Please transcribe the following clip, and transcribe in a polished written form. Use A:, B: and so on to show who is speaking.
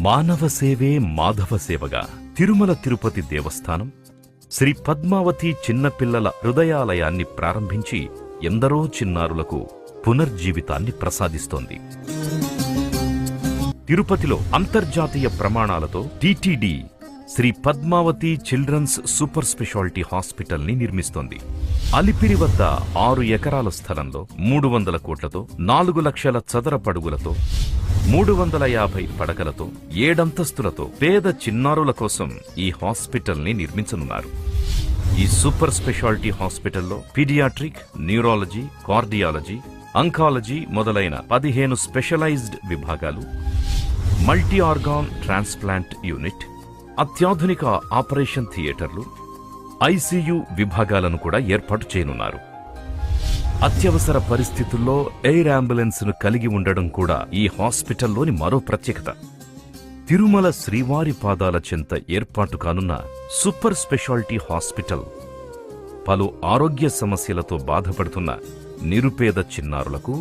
A: మానవ సేవే మాధవ సేవగా తిరుమల తిరుపతి దేవస్థానం శ్రీ పద్మావతి చిన్నపిల్లల హృదయాలయాన్ని ప్రారంభించి ఎందరో చిన్నారులకు పునర్జీవితాన్ని ప్రసాదిస్తోంది. తిరుపతిలో అంతర్జాతీయ ప్రమాణాలతో TTD Shri Padmavathi children's super speciality hospital ని నిర్మిస్తోంది. అలిపిరి వద్ద 6 ఎకరాల స్థలంలో 300 కోట్లతో 4 లక్షల చదరపడుగులతో 350 పడకలతో 7 అంతస్తులతో పేద చిన్నారుల కోసం ఈ హాస్పిటల్ ని నిర్మించనున్నారు. ఈ సూపర్ స్పెషాలిటీ హాస్పిటల్లో పీడియాట్రిక్, న్యూరాలజీ, కార్డియాలజీ, అంకాలజీ మొదలైన 15 స్పెషలైజ్డ్ విభాగాలు, మల్టీ ఆర్గాన్ ట్రాన్స్ప్లాంట్ యూనిట్, అత్యాధునిక ఆపరేషన్ థియేటర్లు, ఐసీయూ విభాగాలను కూడా ఏర్పాటు చేయనున్నారు. అత్యవసర పరిస్థితుల్లో ఎయిర్ అంబులెన్స్ ను కలిగి ఉండడం కూడా ఈ హాస్పిటల్లోని మరో ప్రత్యేకత. తిరుమల శ్రీవారి పాదాల చెంత ఏర్పాటు కానున్న సూపర్ స్పెషాలిటీ హాస్పిటల్ పలు ఆరోగ్య సమస్యలతో బాధపడుతున్న నిరుపేద చిన్నారులకు